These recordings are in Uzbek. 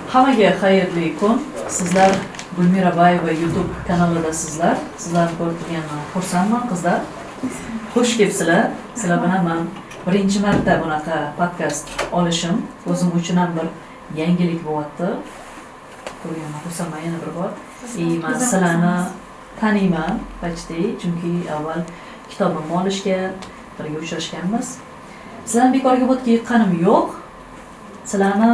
Hammaga xayrli kun. Sizlar Gulmira Bayeva YouTube kanalidasizlar. Sizlarni ko'rib turganimdan xursandman, qizlar. Xush kelibsizlar. Sizlar bilan men birinchi marta bunaqa podkast olishim o'zim uchun ham bir yangilik bo'lyapti. Ko'rganman, xursandman yana bir bor. Men sizlarni taniyman, почти, chunki avval kitobimni olishga birga uchrashganmiz. Sizlarni bekorga bo'tga yiqqanim yo'q. Sizlarni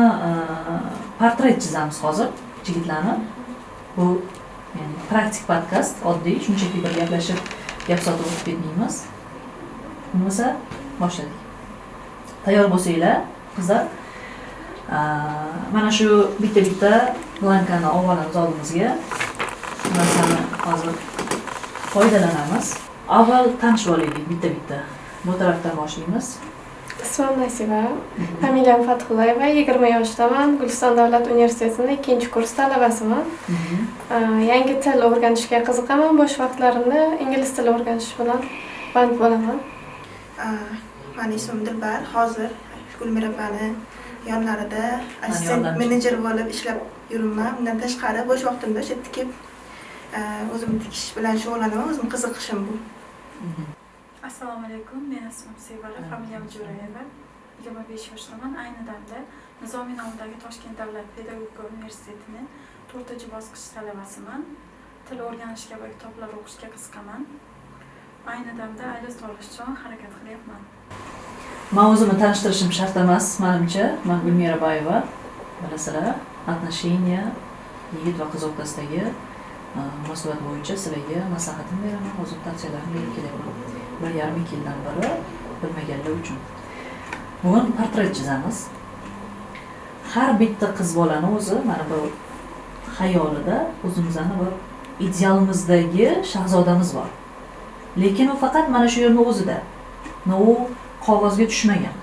portret chizamiz hozir, yigitlarni. Bu ya'ni praktik podkast, oddiy, shunchaki bir gaplashib, gap sotib o'tib ketmaymiz. Bo'lmasa, boshladik. Tayyor bo'lsanglar, qizlar. Mana shu bitta blankani olamiz oldimizga. Narsani hozir foydalanamiz. Avval tanishib olaylik bitta. Bu tarafdan boshlaymiz. Ismim Nasiba, familiyam Fathullayeva, 20 yoshdaman, Guliston davlat universitetining 2-kurs talabasiman. Yangi til o'rganishga qiziqaman, bo'sh vaqtlarimda ingliz tili o'rganish bilan band bo'laman. Mening ismim Dilbar, hozir Gulmira opani yonlarida assistent menejer bo'lib ishlab yuribman. Bundan tashqari bo'sh vaqtimda o'sha tikib o'zim tikish bilan shug'ullanaman, o'zim qiziqishim bu. Assalomu alaykum, men ismim Sevara, familiyam Jo'rayeva. 25 yoshdaman. Ayni damda Nizomiy nomidagi Toshkent davlat pedagogika universitetining 4-bosqich talabasiman. Til o'rganishga va kitoblar o'qishga qiziqaman. Ayni damda IELTS olish uchun harakat qilyapman. Men o'zimni tanishtirishim shart emas, menimcha. Men Gulmira Bayeva. Bilasizlar, отношения yigit va qiz o'rtasidagi munosabat bo'yicha sizlarga maslahatim beraman, o'zim tavsiyalarimni berib kelaman. 1,5 yildan beri bilmaganlar uchun. Bugun portret chizamiz. Har bitta qiz bolani o'zi mana bu xayolida o'zimizning bir idealimizdagi shahzodamiz bor. Lekin u faqat mana shu yerning o'zida. U qog'ozga tushmagan.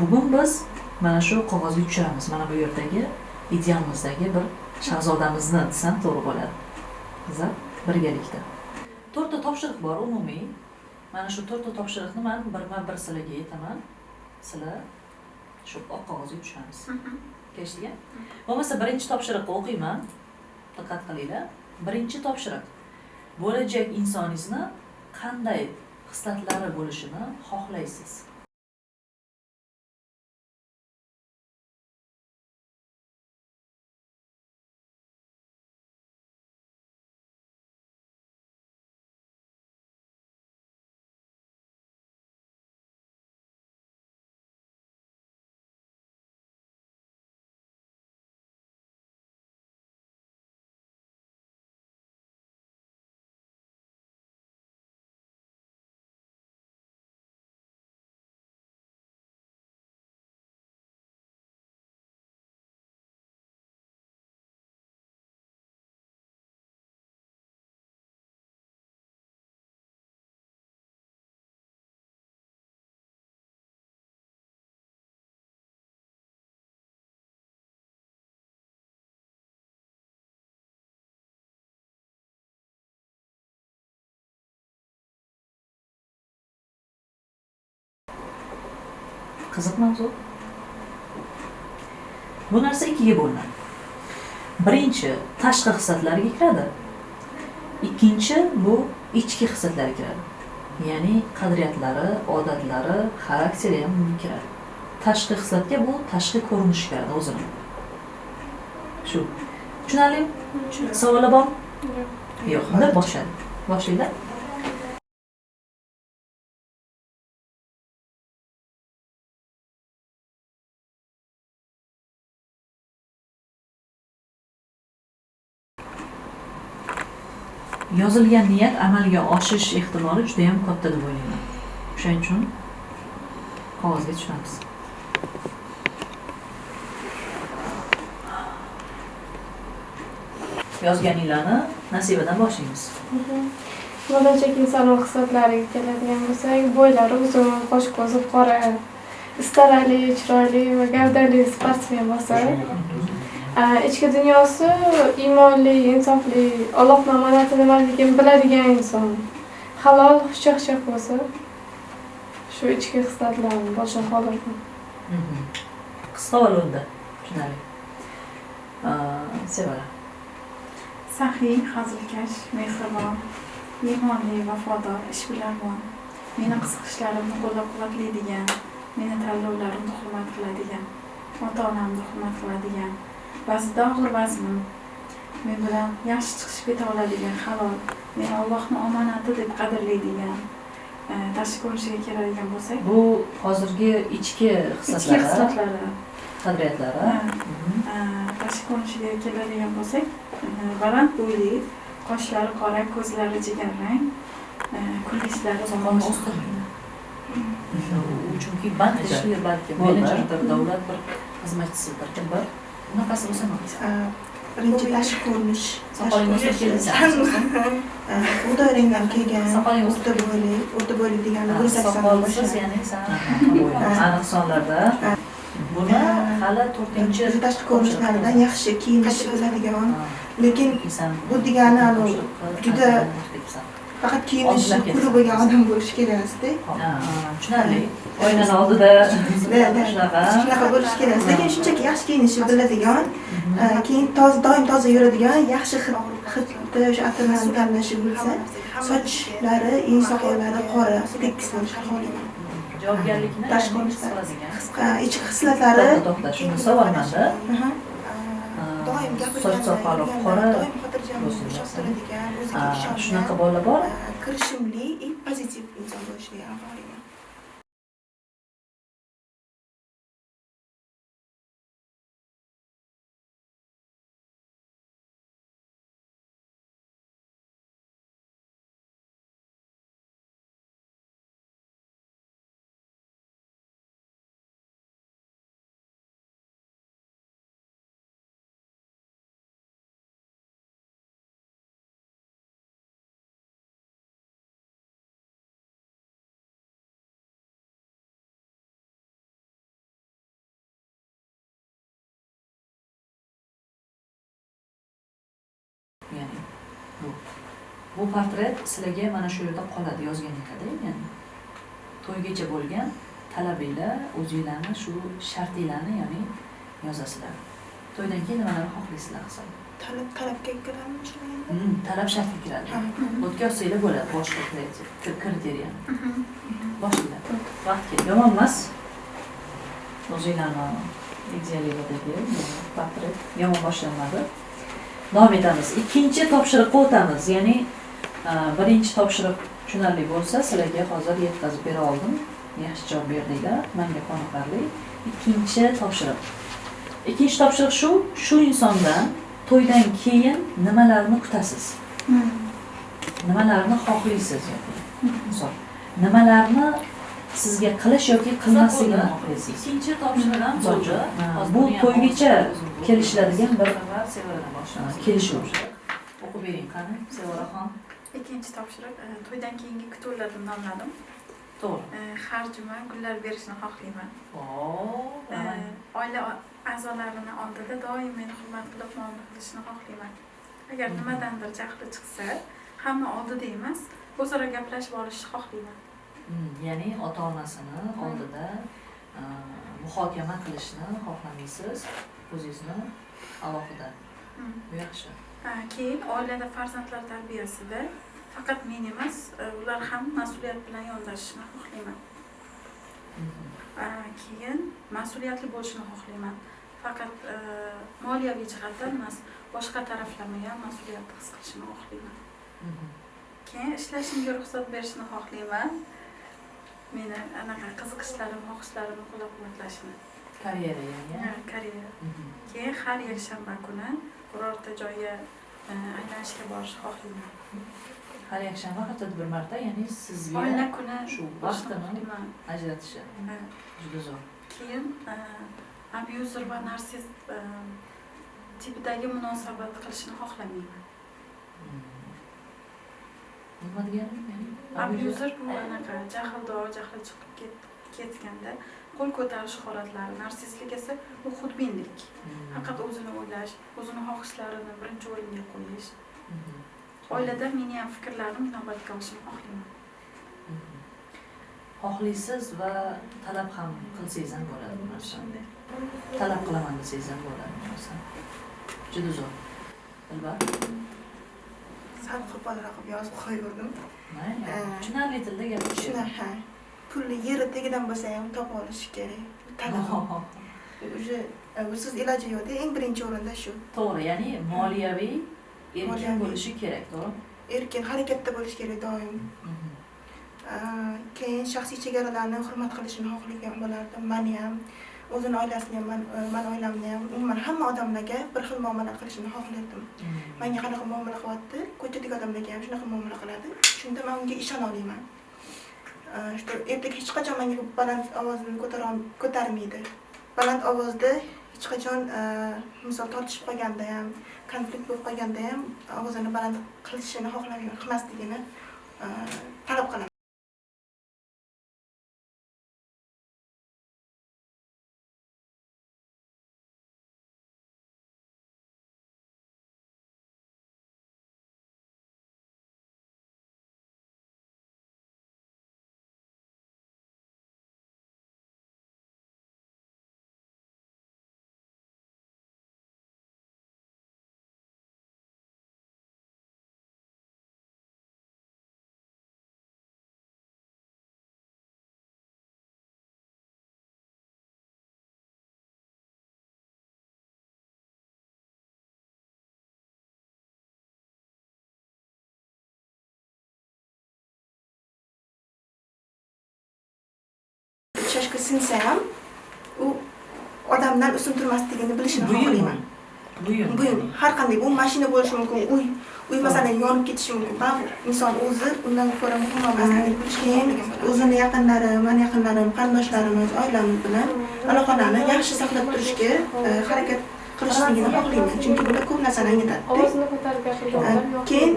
Bugun biz mana shu qog'ozga tushiramiz. Mana bu yerdagi idealimizdagi bir shahzodamizni desam to'g'ri bo'ladi. Qizlar, birgalikda. 4 ta topshiriq bor umumiy. Mana shu 4 ta topshiriqni men bir sizlarga aytaman. Sizlar shu oq qog'ozga tushiramiz. Kelishdik? Bo'lmasa birinchi topshiriqni o'qiyman. Diqqat qilinglar. Birinchi topshiriq. Bo'lajak insoningizni qanday xislatlari bo'lishini xohlaysiz? Qiziq mavzu. Bu narsa ikkiga bo'linadi. Birinchi tashqi xislatlarga kiradi. Ikkinchi bu ichki xislatlarga kiradi. Ya'ni qadriyatlari, odatlari, xarakteri ham kiradi. Tashqi xislatga bu tashqi ko'rinish kiradi o'zini. Shu. Tushunarlimi? Savollar bormi? Yo'q. Unda boshlaylik. Yozilgan niyat amalga oshish ehtimoli juda ham katta deb o'ylayman. Shuning uchun qog'ozga tushiramiz. Yozganinglarni Nasibadan boshlaymiz. Bo'lajak inson xislatlariga keladigan bo'lsak, bo'ylari uzun, qosh ko'zi qora, istarali, chiroyli va gavdali sportsmen bo'lsa, ichki dunyosi iymonli, insofli, Allohning omonati nimaligini biladigan inson, halol, xushchaqchaq bo'lsa, shu ichki xislatlarni boshqa xohladim. Qisqa va lo'nda, tushunarli. Sevara. Saxiy, hazilkash, mehribon, iymonli, vafodor, ishbilarmon, meni qiziqishlarimni qo'llab-quvvatlaydigan, meni tanlovlarimni hurmat qiladigan, ota-onamni hurmat qiladigan, ba'zida og'ir vaznim, men bilan yaxshi chiqishib keta oladigan, halol, meni Allohning omonati deb qadrlaydigan, tashqi ko'rinishiga keladigan bo'lsak, Bu hozirgi ichki ichki xislatlari, xislatlari, qadriyatlari. tashqi ko'rinishiga keladigan bo'lsak, baland bo'yli, qoshlari qora, ko'zlari jigarrang, kulgishlari Soqolni o'stirmaydi. U chunki bank ishli balki menejerdir, davlat bir xizmatchisidir, kimdir. Bunaqasi bo'lsa nima qilasiz? Birinchi tashqi ko'rinish. Soqoling o'sib keldingizmi? Bug'doy rangdan kelgan, Soqoling o'sib o'rta bo'yli degani 180 Soqolsiz, ya'ni aniq sonlarda. Buni hali 4-chi tashqi ko'rinishlaridan yaxshi kiyinish biladigan, lekin bu degani juda faqat kiyinish quli bo'lgan odam bo'lishi kerak emasda. Tushunarli. Oynani oldida shunaqa bo'lishi kerak. Lekin shunchaki yaxshi kiyinishni biladigan, keyin doim toza yuradigan, yaxshi hidda o'sha atirlarni tanlashi bilsa, sochlari, soqollari qora, tekis bo'lishi xohlayman. javobgarlikni Tashqi ko'rsatadigan. ichki hislatlari To'xta, shuni so'ramanda. doim Soch soqoli qora doim xotirjam shoshtiradigan, o'ziga ishongan, shunaqa bola bor. kirishimli, pozitiv inson bo'lishni xohlayman. Ya'ni bu portret sizlarga mana shu yerda qoladi yozgan ekanda, ya'ni to'ygacha bo'lgan talabinglar, o'zinglarni shu shartinglarni, ya'ni yozasizlar. To'ydan keyin nimalarni xohlaysizlar hisob? Talabga kiradimi shunday? Talab shartga kiradi. O'tkazsanglar bo'ladi boshqa kriteriya. Boshlaylar. Vaqt keldi. Yomon emas. O'zinglarni idealligidagi portret yomon boshlanmadi. Davom etamiz. Ikkinchi topshiriqqa o'tamiz. Ya'ni birinchi topshiriq tushunarli bo'lsa, sizlarga hozir yetkazib bera oldim. Yaxshi javob berdinglar. Menga qoniqarli. Ikkinchi topshiriq. Ikkinchi topshiriq shu insondan to'ydan keyin nimalarni kutasiz? Nimalarni xohlaysiz yoki? Misol, nimalarni sizga qilish yoki qilmasligini xohlaysiz? Ikkinchi topshiriq ham bo'ldi. Bu to'ygacha kelishiladigan bir kelishuv. O'qib bering qani, Sevaraxon. Ikkinchi topshiriq to'ydan keyingi kutuvlarni nomladim. To'g'ri. Harjima gullar berishni xohlayman. Oila a'zolarini oldida doim meni hurmat qilib muomala qilishni xohlayman. Agar nimadandir jahli chiqsa, hamma oldida emas, o'zaro gaplashib olishni xohlayman. Ya'ni ota-onasini oldida muhokama qilishni xohlamaysiz, o'zingizni alohida. Bu yaxshi. Keyin oilada farzandlar tarbiyasida faqat men emas, ular ham mas'uliyat bilan yondashishni xohlayman. Keyin mas'uliyatli bo'lishni xohlayman. Faqat moliyaviy jihatdan emas, boshqa taraflama ham mas'uliyatni his qilishni xohlayman. Keyin ishlashimga ruxsat berishni xohlayman. Meni anaqa qiziqishlarim, xohishlarimni qo'llab-quvvatlashini. Karyera ya'ni. Karyera. Keyin har yakshanba kuni birorta joyga aylanishga borishni xohlayman. Har yakshanba haftada bir marta, ya'ni sizga oila kuni shu vaqtini ajratishi juda zo'r. Keyin abuzer va narsist tipidagi munosabat qilishni xohlamayman. Nima degani? Ya'ni abuzer bu anaqa jahldor, jahli chiqib ketganda qo'l ko'tarish holatlari, narsistlik esa bu xudbinlik. Faqat o'zini o'ylash, o'zini xohishlarini birinchi o'ringa qo'yish. Oilada meni ham fikrlarim inobatga olishni xohlayman. Xohlaysiz va talab ham qilsangiz ham bo'ladi bu narsani. Talab qilaman desangiz ham bo'ladi bu narsa. juda zo'r. Dilbar. Sal qo'polroq qilib yozib qo'ygandim. Mayli. Tushunarli tilda gapirish. Shunaqa. Pulni yeri tagidan bo'lsa ham topib olish kerak. Talab. Уже siz iloji yo'qda eng birinchi o'rinda shu. To'g'ri, ya'ni moliyaviy erkin bo'lishi kerak, to'g'rimi? Erkin harakatda bo'lish kerak doim. Keyin shaxsiy chegaralarni hurmat qilishini xohlagan bo'lardim. Meni ham, o'zini oilasini ham, men oilamni ham, umuman hamma odamlarga bir xil muomala qilishini xohlardim. Menga qanaqa muomala qilyapti, ko'chadagi odamlarga ham shunaqa muomala qiladi. Shunda men unga ishona olaman. Что ertaga hech qachon menga baland ovozini ko'tarmaydi. Baland ovozda hech qachon misol tortishib qolganda ham, konflikt bo'lib qolganda ham ovozini baland qilishini xohlamasligini talab qilaman. Chashka sinsa ham u odamdan ustun turmasligini bilishini xohlayman. Buyum. Har qanday bu mashina bo'lishi mumkin, uy masalan yonib ketishi mumkin. Baribir inson o'zi undan ko'ra muhim emasligini bilishi kerak. O'zini yaqinlari, men yaqinlarim, qarindoshlarimiz, oilamiz bilan aloqalarni yaxshi saqlab turishga harakat qilishligini xohlayman. Chunki bular ko'p narsani anglatadi. Ovozini ko'tarib gapirganlar yo'q. Keyin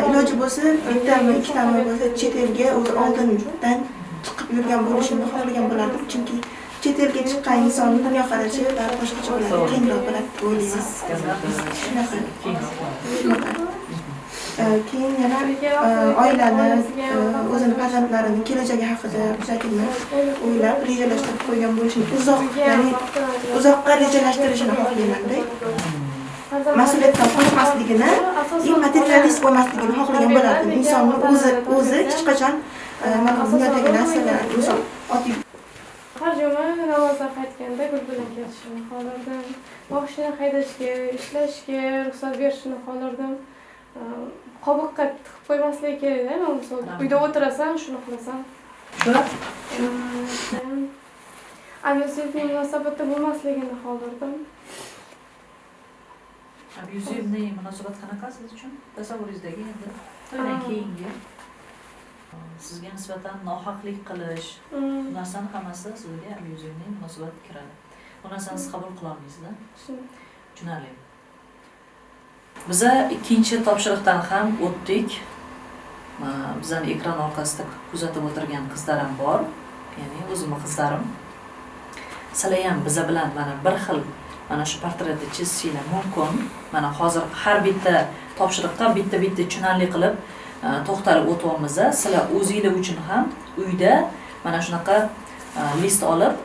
iloji bo'lsa, bittami, ikkitami bo'lsa chet elga o'zi oldindan chiqib yurgan bo'lishini xohlagan bo'lardim. Chunki chet elga chiqqan insonning dunyoqarashi va boshqacha bo'ladi, kengroq bo'ladi deb o'ylayman. Shunaqa. Keyin yana oilani, o'zini farzandlarini kelajagi haqida bizagina o'ylab, rejalashtirib qo'ygan bo'lishini uzoqqa rejalashtirishini xohlayman-da. Mas'uliyatdan qo'rqmasligini, materialist bo'lmasligini xohlagan bo'lardim. Insonning o'zi hech qachon mana dunyodagi narsalar, misol oddiy har juma namozdan qaytganda gul bilan ketishini xohlardim. Boshini haydashga, ishlashga ruxsat berishini xohlardim. Qobiqqa tiqib qo'ymasligi kerak-da, misol uyda o'tirasan, shuni qilasan. Abyuzivniy munosabatda bo'lmasligini xohlardim. Abyuzivniy munosabat qanaqa siz uchun? Tasavvuringizdagi endi to'ydan keyingi sizga nisbatan nohaqlik qilish, bu narsani hammasi sizga abyuzivniy munosabat kiradi. Bu narsani siz qabul qila olmaysizda? Tushunarli. Biza ikkinchi topshiriqdan ham o'tdik. Bizani ekran orqasida kuzatib o'tirgan qizlarim bor, ya'ni o'zimning qizlarim. Sizlar ham biza bilan mana bir xil mana shu portretni chizishinglar mumkin. Mana hozir har bitta topshiriqqa bitta tushunarli qilib to'xtalib o'tyapmiz. Sizlar o'zingizlar uchun ham uyda mana shunaqa list olib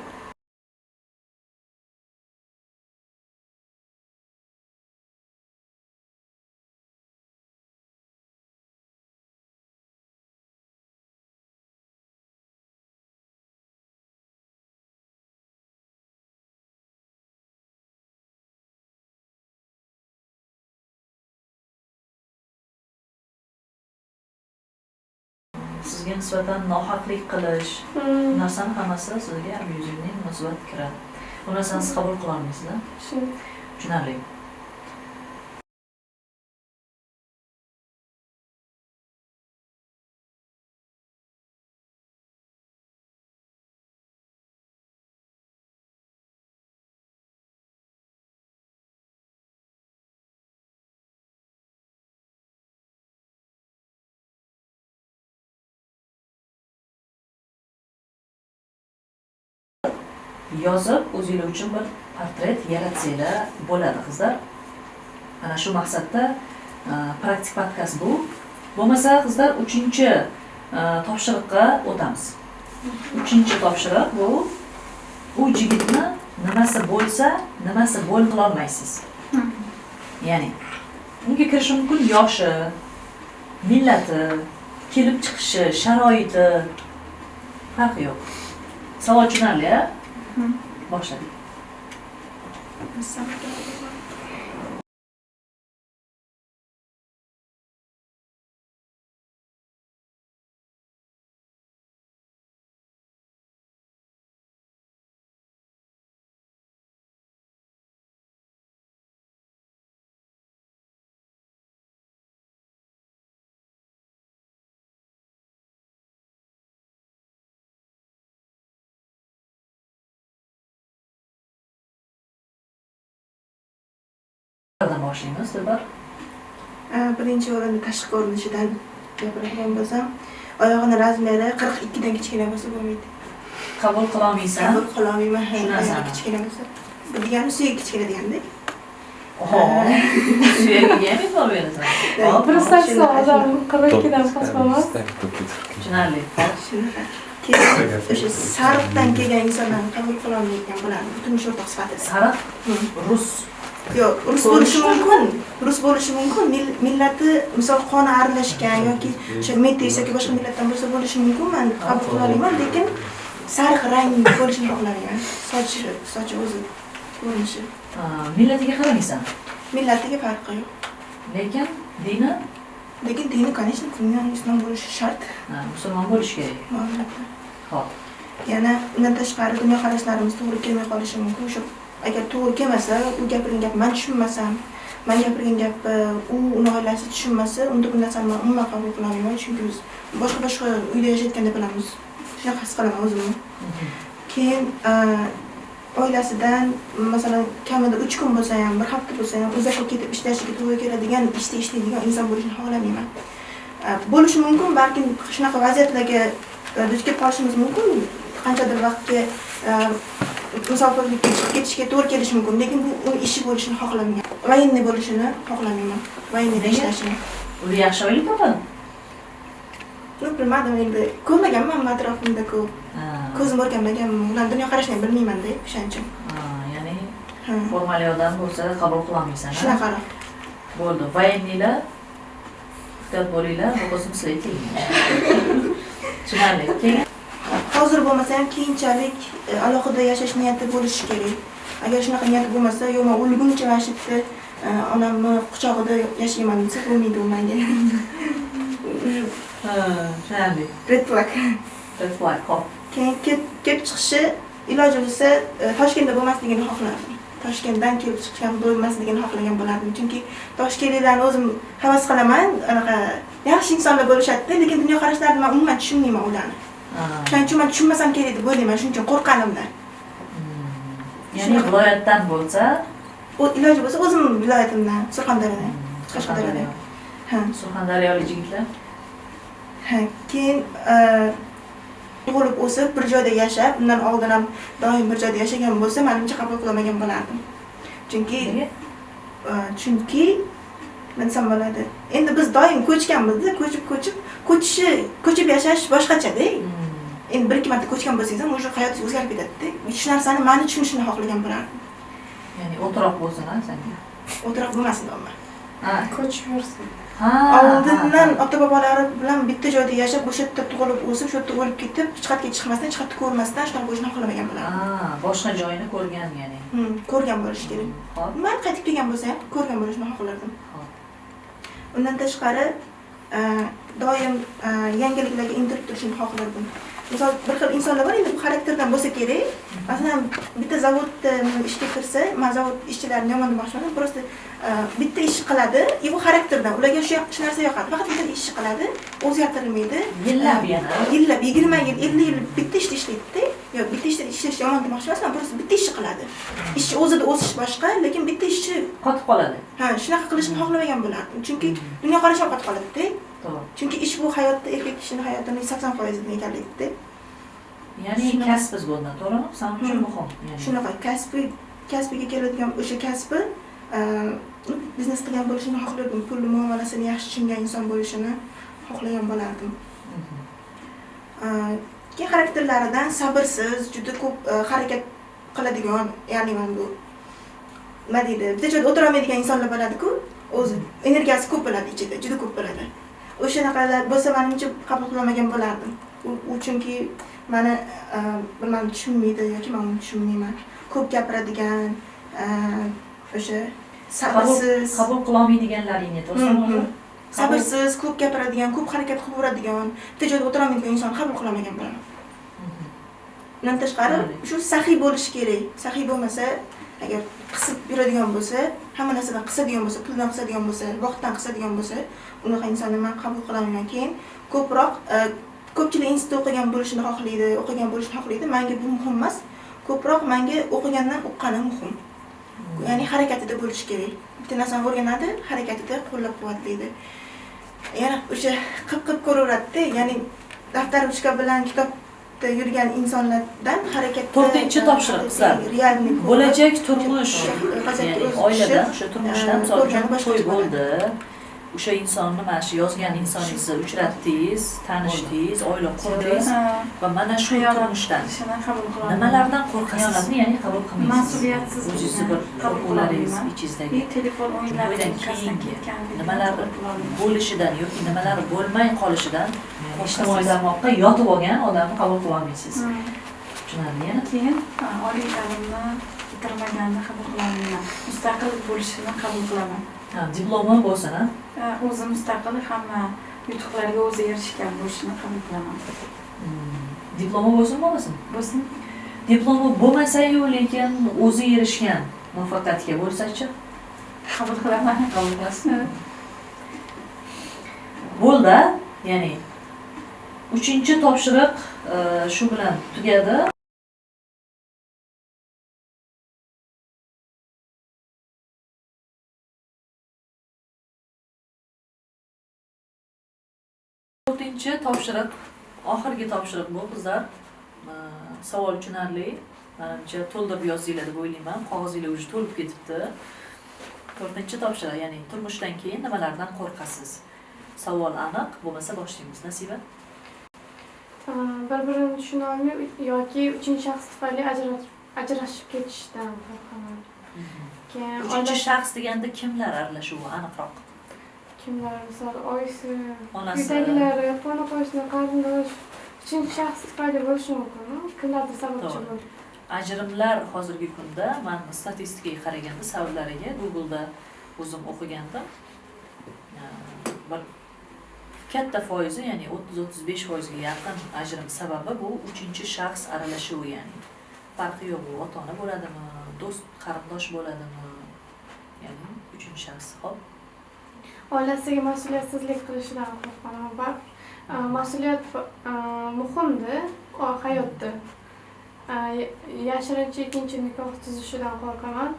sizga nisbatan nohaqlik qilish, bu narsani hammasi sizga abyuzivniy munosabat kiradi. Bu narsani siz qabul qila olmaysizda? Tushunarli. Yozib o'zingizlar uchun bir portret yaratsanglar bo'ladi qizlar. Mana shu maqsadda praktik podkast bu. Bo'lmasa qizlar 3-chi topshiriqqa o'tamiz. 3-chi topshiriq bu yigitni nimasi bo'lsa, nimasi bo'l qila olmaysiz. Ya'ni unga kirishi mumkin yoshi, millati, kelib chiqishi, sharoiti farqi yo'q. Savol tushunarli, a? Boshladik. Nereden boshlaymiz, Dilbar? Birinchi o'rinda tashqi ko'rinishidan gapiradigan bo'lsam, oyog'ini razmeri 42 dan kichkina bo'lsa bo'lmaydi. Qabul qila olmaysan. Qabul qila olmayman. Shu narsani. Kichkina bo'lsa. Bu degani suyagi kichkina deganda. Suyagiga ham e'tibor berasan. Просто odam 42 dan past emas. Tushunarli. Shunaqa. Keyin o'sha sariqdan kelgan insonlarni qabul qila olmayotgan bo'ladi. Turmush o'rtoq sifatida. Sariq rus. Yo'q, rus bo'lishi mumkin. Rus bo'lishi mumkin. Millati, misol qoni aralashgan yoki o'sha metis yoki boshqa millatdan bo'lsa bo'lishi mumkin. Men qabul qila olmayman, lekin sariq rang bo'lishini xohlamayman. Sochi o'zi ko'rinishi. Millatiga qaramaysan. Millatiga farqi yo'q. Lekin dini, Dini, конечно, islom bo'lishi shart. musulmon bo'lish kerak. Albatta. Xo'p. Yana undan tashqari dunyoqarashlarimiz to'g'ri kelmay qolishi mumkin. Shu agar to'g'ri kelmasa, u gapirgan gap men tushunmasam, men gapirgan gap uni oilasi tushunmasa, unda bu narsani men umuman qabul qila olmayman, chunki biz boshqa uyda yashayotganda bilamiz. Shunaqa his qilaman o'zimni. Keyin oilasidan masalan kamida 3 kun bo'lsa ham, 1 hafta bo'lsa ham uzoqqa ketib ishlashiga to'g'ri keladigan, ishlaydigan inson bo'lishini xohlamayman. Bo'lishi mumkin, balki shunaqa vaziyatlarga duch kelib qolishimiz mumkin. Qanchadir vaqtga musofirlikka chiqib ketishga to'g'ri kelishi mumkin, lekin bu uning ishi bo'lishini xohlamayman. Voyenniy bo'lishini xohlamayman. Voyenniyda ishlashini. Uni yaxshi oylik topadi. Bilmadim, endi ko'rmaganman atrofimda ko'p. Ko'zim o'rganmaganman, ular dunyoqarashini ham bilmayman-da, o'shaning uchun. Ya'ni formal yordam bo'lsa qabul qila olmaysan. Shunaqa. Bo'ldi. Voyenniylar ehtiyot bo'linglar, bo'lmasam sizlarga kelmayman. Tushunarli. Keyin Hozir bo'lmasa ham keyinchalik alohida yashash niyati bo'lishi kerak. Agar shunaqa niyat bo'lmasa, yo'q men o'lguncha mana shu yerda onamni quchog'ida yashayman desa, bo'lmaydi u menga. tushunarli. Red flag. Red flag. Xo'p. Keyin kelib chiqishi iloji bo'lsa Toshkentda bo'lmasligini xohlardim. Toshkentdan kelib chiqishgan bo'lmasligini xohlagan bo'lardim. Chunki toshkentliklarni o'zim havas qilaman, anaqa yaxshi insonlar bo'lishadi, lekin dunyoqarashlarini men umuman tushunmayman ularni. Shuning uchun men tushunmasam kerak deb o'ylayman, shuning uchun qo'rqqanimdan. Ya'ni viloyatdan bo'lsa, iloji bo'lsa o'zim viloyatimdan, Surxondaryodan, Qashqadaryodan. Surxondaryolik yigitlar. Keyin tug'ilib o'sib bir joyda yashab, undan oldin ham doim bir joyda yashagan bo'lsa, menimcha qabul qilmagan bo'lardim. Chunki men desam bo'ladi. Endi biz doim ko'chganmiz-da, ko'chib yashash boshqacha-da. Endi bir ikki marta ko'chgan bo'lsangiz ham o'sha hayotingiz o'zgarib ketadi-da. Shu narsani meni tushunishini xohlagan bo'lardim. Ya'ni o'tiroq bo'lsin-a senga. O'tiroq bo'lmasin do'mma. Ko'chib yursin. Oldindan ota-bobolari bilan bitta joyda yashab, o'sha yerda tug'ilib o'sib, shu yerda o'lib ketib, hech qayerga chiqmasdan, hech qayerda ko'rmasdan shunaqa bo'lishini xohlamagan bo'lardim. Boshqa joyini ko'rgan ya'ni. Ko'rgan bo'lish kerak. Men qaytib kelgan bo'lsa ham ko'rgan bo'lishni xohlardim. Undan tashqari doim yangiliklarga intilib turishni xohlardim. Misol bir xil insonlar bor, endi bu xarakterdan bo'lsa kerak. Masalan, bitta zavodda ishga kirsa, men zavod ishchilarini yomon demoqchiman, просто bitta ish qiladi, bu xarakterdan. Ularga shu narsa yoqadi. Faqat bitta ish qiladi, o'zgartirilmaydi. Yillab yana. Yillab, 20 yil, 50 yil bitta ishda ishlaydi-da. Yo'q, bitta ishda ishlash yomon demoqchi emasman, просто bitta ish qiladi. Ishchi o'zida o'sish boshqa, lekin bitta ishchi qotib qoladi. Shunaqa qilishni xohlamagan bo'lardim. Chunki dunyoqarash ham qotib qoladi-da. To'g'ri. Chunki ish bu hayotda erkak kishining hayotining 80% ekanligida. Ya'ni kasb bundan, to'g'rimi? Sen uchun muhim. Shunaqa kasbiga keladigan o'sha kasbi biznes qilgan bo'lishini xohlardim. Pulli muomalasini yaxshi tushungan inson bo'lishini xohlagan bo'lardim. Keyin xarakterlaridan sabrsiz, juda ko'p harakat qiladigan, ya'ni men bu nima deydi, bitta joyda o'tira olmaydigan insonlar bo'ladi-ku, o'zi energiyasi ko'p bo'ladi ichida, juda ko'p bo'ladi. O'shanaqalar bo'lsa menimcha qabul qilmagan bo'lardim. U chunki meni bilmadim tushunmaydi yoki men uni tushunmayman. Ko'p gapiradigan, o'sha sabrsiz, qabul qila olmaydiganlaringni to'g'rimi? Sabrsiz, ko'p gapiradigan, ko'p harakat qilib yuradigan, bitta joyda o'tira olmaydigan inson qabul qilmagan bo'laman. Undan tashqari shu saxiy bo'lishi kerak. Saxiy bo'lmasa, agar qisib yuradigan bo'lsa, hamma narsadan qisadigan bo'lsa, puldan qisadigan bo'lsa, vaqtdan qisadigan bo'lsa, unaqa insonni men qabul qilaman. Keyin ko'proq ko'pchilik institutda o'qigan bo'lishini xohlaydi, o'qigan bo'lishni xohlaydi. Menga bu muhim emas. Ko'proq menga o'qigandan uqqani muhim. Ya'ni harakatida bo'lish kerak. Bitta narsani o'rganadi, harakatida qo'llab-quvvatlaydi. Yana o'sha qip-qip ko'raveradi, ya'ni daftar ruchka bilan kitobda yurgan insonlardan harakatda 4-topshiriq qizlar. Bo'lajak turmush, ya'ni oiladan, o'sha turmushdan misol uchun to'y bo'ldi. O'sha insonni mana shu yozgan insoningizni uchratdingiz, tanishdingiz, oila qurdingiz va mana shu turmushdan nimalardan qo'rqasiz? Ya'ni qabul qilmaysiz. Mas'uliyatsiz o'zingizni bir qo'rquvlaringiz ichingizdagi telefon o'yinlaridan keyingi nimalar bo'lishidan yoki nimalar bo'lmay qolishidan ijtimoiy tarmoqqa yotib olgan odamni qabul qila olmaysiz. Tushunarli yana? Keyin oliy ta'limni bitirmaganni qabul qilolmayman. Mustaqil bo'lishini qabul qilaman. Diplomi bo'lsin, o'zi mustaqil hamma yutuqlarga o'zi erishgan bo'lishini qabul qilaman. Diplomi bo'lsin, bo'lmasin? Bo'lsin. Diplomi bo'lmasa-yu, lekin o'zi erishgan muvaffaqiyatga bo'lsa-chi? Qabul qilaman. Qabul qilasiz. Bo'ldi, ya'ni 3-topshiriq shu bilan tugadi. Topshiriq, oxirgi topshiriq bu qizlar. Savol tushunarli. Menimcha to'ldirib yozdinglar deb o'ylayman. Qog'ozinglar уже to'lib ketibdi. 4-topshiriq, ya'ni turmushdan keyin nimalardan qo'rqasiz? Savol aniq, bo'lmasa boshlaymiz. Nasiba? Bir-birini tushuna olmay yoki uchinchi shaxs tufayli ajrashib ketishdan qo'rqaman. Uchinchi shaxs deganda kimlar aralashuvi aniqroq? Kimlar, misol oyisi, onasi, uydagilari, qo'ni-qo'shni, qarindosh, uchinchi shaxs tufayli bo'lishi mumkin. Kimlardir sababchi bo'ladi. Ajrimlar hozirgi kunda men statistikaga qaraganda sabablariga Google'da o'zim o'qigandim. Bir katta foizi, ya'ni 30-35% ga yaqin ajrim sababi bu uchinchi shaxs aralashuvi, ya'ni farqi yo'q, bu ota-ona bo'ladimi, do'st, qarindosh bo'ladimi, ya'ni uchinchi shaxs. Xo'p. Oilasiga mas'uliyatsizlik qilishidan qo'rqaman. Mas'uliyat muhimdir hayotda. Yashirincha ikkinchi nikoh tuzishidan qo'rqaman.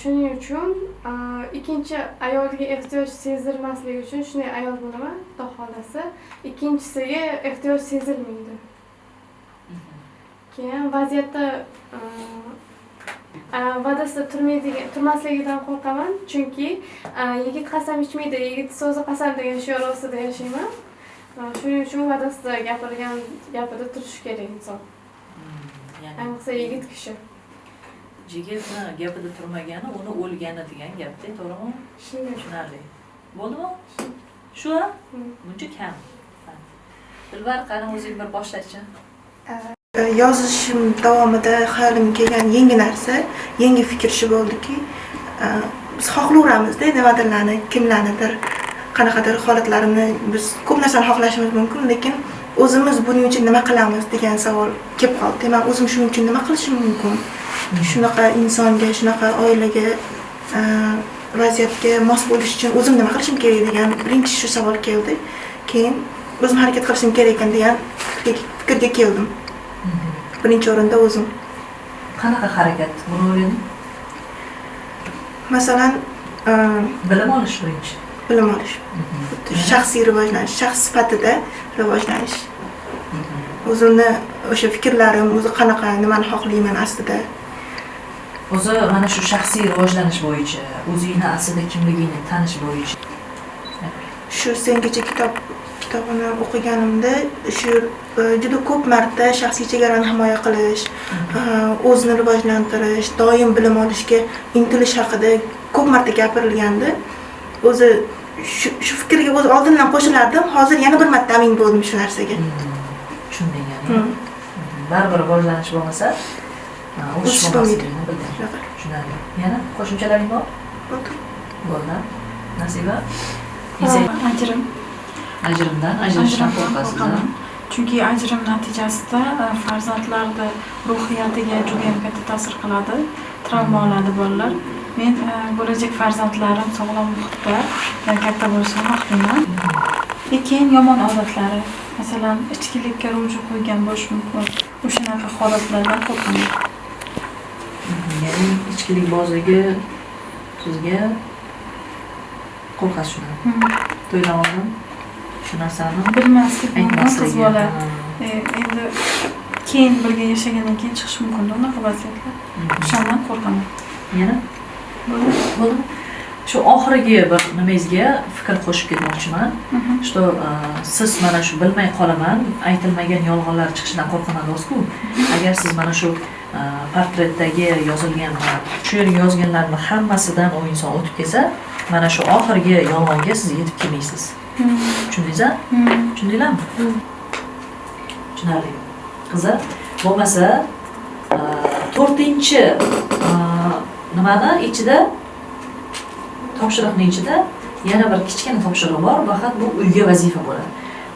Shuning uchun ikkinchi ayolga ehtiyoj sezdirmaslik uchun shunday ayol bo'laman, xudo xolasa. Ikkinchisiga ehtiyoj sezilmaydi. Keyin vaziyatda va'dasida turmasligidan qo'rqaman, chunki yigit qasam ichmaydi, yigit so'zi qasam degan shior ostida yashayman. Shuning uchun va'dasida gapirgan gapida turish kerak inson. Ayniqsa yigit kishi. Yigitni gapida turmagani uni o'lgani degan gapda, to'g'rimi? Shunday. Tushunarli. Bo'ldimi? Shu? Buncha kam. Dilbar, qani o'zing bir boshlachi. Yozishim davomida hayolimga kelgan yangi narsa, yangi fikr shu bo'ldiki, biz xohlayveramizda nimadirlarni, kimlarnidir, qanaqadir holatlarini biz ko'p narsani xohlashimiz mumkin, lekin o'zimiz buning uchun nima qilamiz degan savol kelib qoldi. Demak, o'zim shuning uchun nima qilishim mumkin? Shunaqa insonga, shunaqa oilaga, vaziyatga mos bo'lish uchun o'zim nima qilishim kerak degan birinchi shu savol keldi. Keyin o'zim harakat qilishim kerak ekan degan fikrga keldim. Birinchi o'rinda o'zim. Qanaqa harakat? Buni o'ylang. Masalan, bilim olish birinchi. Bilim olish. Shaxsiy rivojlanish, shaxs sifatida rivojlanish. O'zimni o'sha fikrlarim, o'zi qanaqa, nimani xohlayman aslida. O'zi mana shu shaxsiy rivojlanish bo'yicha, o'zingni aslida kimligingni tanish bo'yicha. Shu sengacha kitobini o'qiganimda shu juda ko'p marta shaxsiy chegarani himoya qilish, o'zini rivojlantirish, doim bilim olishga intilish haqida ko'p marta gapirilgandi. O'zi shu fikrga o'z oldindan qo'shilardim. Hozir yana bir marta amin bo'ldim shu narsaga. Tushundim ya'ni. Baribir rivojlanish bo'lmasa, o'sish bo'lmasligini bildim. Tushunarli. Yana qo'shimchalaring bor? Bo'ldi. Nasiba? Ajrimdan qo'rqasizmi? Chunki ajrim natijasida farzandlarni ruhiyatiga juda ham katta ta'sir qiladi, travma oladi bolalar. Men bo'lajak farzandlarim sog'lom muhitda katta bo'lishini xohlayman. Lekin yomon odatlari, masalan, ichkilikka ruju qo'ygan bo'lishi mumkin. O'shanaqa holatlardan qo'rqaman. Ya'ni ichkilik bozligi sizga qo'rqasiz shundan. To'ydan oldin shu narsani bilmaslik mumkin qiz bola. Endi Endi keyin birga yashagandan keyin chiqish mumkin unaqa vaziyatlar. O'shandan qo'rqaman. Yana bo'ldi. Shu oxirgi bir nimangizga fikr qo'shib ketmoqchiman. Что siz mana shu bilmay qolaman, aytilmagan yolg'onlar chiqishidan qo'rqaman do'stku. Agar siz mana shu portretdagi yozilgan, shu yerga yozganlarning hammasidan u inson o'tib kelsa, mana shu oxirgi yolg'onga siz yetib kelmaysiz. Tushundingizmi? Tushundinglarmi? Tushunarli. Qizlar, bo'lmasa 4-chi nimani ichida, topshiriqning ichida yana bir kichkina topshiriq bor, faqat bu uyga vazifa bo'ladi.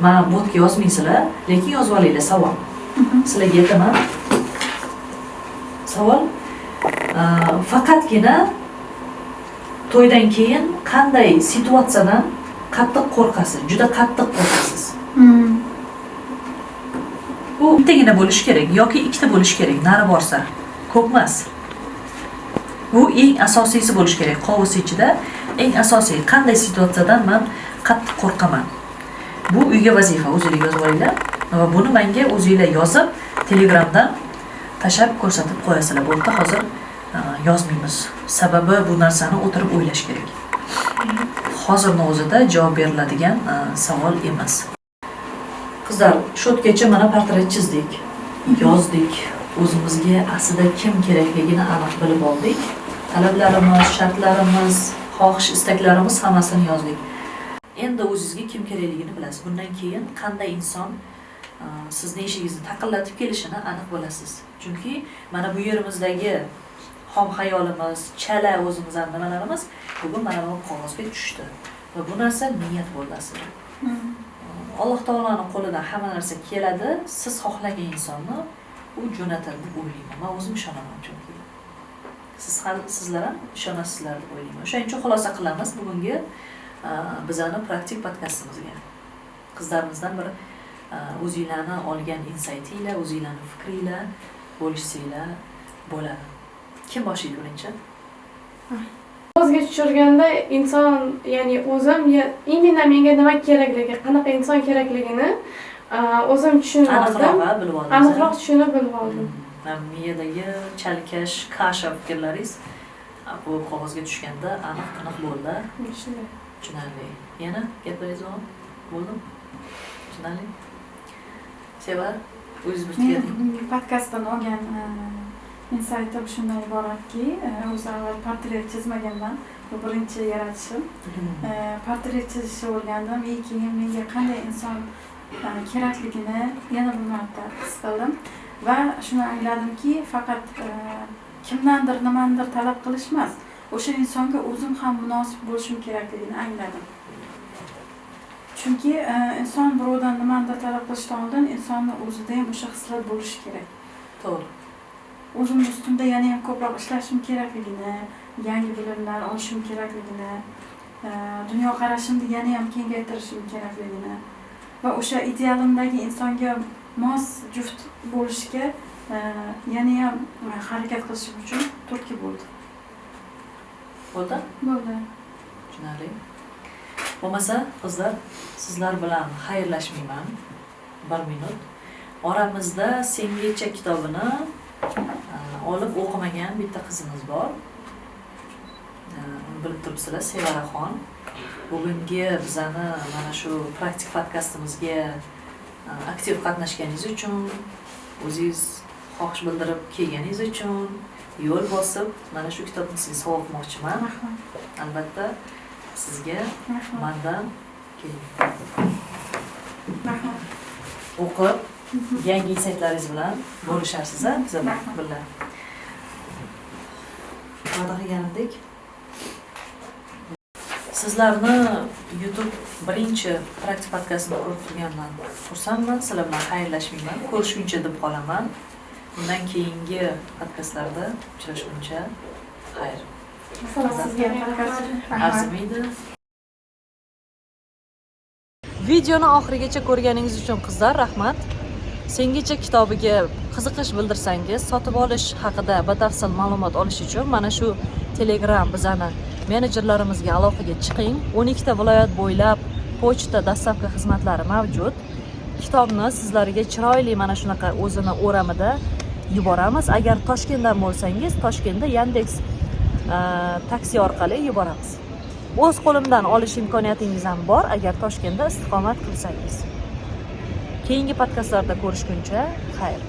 Mana botga yozmaysizlar, lekin yozib olinglar savol. Sizlarga aytaman. Savol faqatgina to'ydan keyin qanday situatsiyadan qattiq qo'rqasiz? Juda qattiq qo'rqasiz. Bu bittagina bo'lishi kerak yoki ikkita bo'lishi kerak, nari borsa. Ko'p emas. Bu eng asosiysi bo'lishi kerak. Qovus ichida eng asosiy qanday situatsiyadan men qattiq qo'rqaman. Bu uyga vazifa, o'zingizlar yozib olinglar va buni menga o'zingizlar yozib Telegramdan tashab ko'rsatib qo'yasizlar. Bo'ldi, hozir yozmaymiz. Sababi bu narsani o'tirib o'ylash kerak. Hozirning o'zida javob beriladigan savol emas. Qizlar, shotgacha mana portret chizdik, yozdik. O'zimizga aslida kim kerakligini aniq bilib oldik. Talablarimiz, shartlarimiz, xohish istaklarimiz hammasini yozdik. Endi o'zingizga kim kerakligini bilasiz. Bundan keyin qanday inson sizning ishingizni taqillatib kelishini aniq bilasiz. Chunki mana bu yerimizdagi xom xayolimiz, chala o'zimizdan nimalarimiz bugun mana bu qog'ozga tushdi. Va bu narsa niyat bo'ldi aslida. Alloh taoloning qo'lidan hamma narsa keladi. Siz xohlagan insonni u jo'natadi deb o'ylayman. Men o'zim ishonaman chunki. Sizlar ham ishonasizlar deb o'ylayman. O'shaning uchun xulosa qilamiz bugungi bizning praktik podkastimizga. Qizlarimizdan bir o'zingizlarni olgan insightinglar, o'zingizlarning fikringlar bo'lishsanglar bo'ladi. Kim boshlaydi birinchi? O'zga tushirganda inson, ya'ni o'zim imенно menga nima kerakligi, qanaqa inson kerakligini o'zim tushunib oldim. Aniqroq tushunib bilib oldim. Miyadagi chalkash, kasha fikrlaringiz bu qog'ozga tushganda aniq bo'ldi. Tushunarli. Yana gaplaringiz bormi? Bo'ldimi? Tushunarli. Sevar, o'zingiz bir tugating. Podkastdan olgan insightim shundan iboratki, o'zi avval portret chizmaganman. Bu birinchi yaratishim. Portret chizishni o'rgandim. Keyin menga qanday inson kerakligini yana bir marta his qildim va shuni angladimki, faqat kimdandir nimadir talab qilish emas, o'sha insonga o'zim ham munosib bo'lishim kerakligini angladim. Chunki inson birovdan nimadir talab qilishdan oldin insonning o'zida ham o'sha hislar bo'lishi kerak. To'g'ri. O'zimning ustimda yana ham ko'proq ishlashim kerakligini, yangi bilimlar olishim kerakligini, dunyo qarashimni yana ham kengaytirishim kerakligini va o'sha idealimdagi insonga mos juft bo'lishga yana ham harakat qilishim uchun turtki bo'ldi. Bo'ldi? Bo'ldi. Tushunarli. Bo'lmasa, qizlar, sizlar bilan xayrlashmayman. 1 minut. Oramizda Sengacha kitobini olib o'qimagan bitta qizimiz bor. Uni bilib turibsizlar, Sevaraxon. Bugungi bizani mana shu praktik podkastimizga aktiv qatnashganingiz uchun, o'zingiz xohish bildirib kelganingiz uchun, yo'l bosib mana shu kitobni sizga sovg'a qilmoqchiman. Albatta sizga mendan o'qib, yangi insaytlaringiz bilan bo'lisharsiz, biz bilan. Va'da qilganimdek, sizlarni YouTube birinchi praktik podkastini ko'rib turgandan xursandman. Sizlar bilan xayrlashmayman, ko'rishguncha deb qolaman. Bundan keyingi podkastlarda uchrashguncha xayr. Sizga Arzimaydi. Videoni oxirigacha ko'rganingiz uchun qizlar, rahmat. Sengacha kitobiga qiziqish bildirsangiz, sotib olish haqida batafsil ma'lumot olish uchun mana shu Telegram bizani menejerlarimizga aloqaga chiqing. 12 ta viloyat bo'ylab pochta dastlabki xizmatlari mavjud. Kitobni sizlarga chiroyli mana shunaqa o'zini o'ramida yuboramiz. Agar Toshkentdan bo'lsangiz, Toshkentda Yandex taksi orqali yuboramiz. O'z qo'limdan olish imkoniyatingiz ham bor agar Toshkentda istiqomat qilsangiz. Keyingi podkastlarda ko'rishguncha xayr.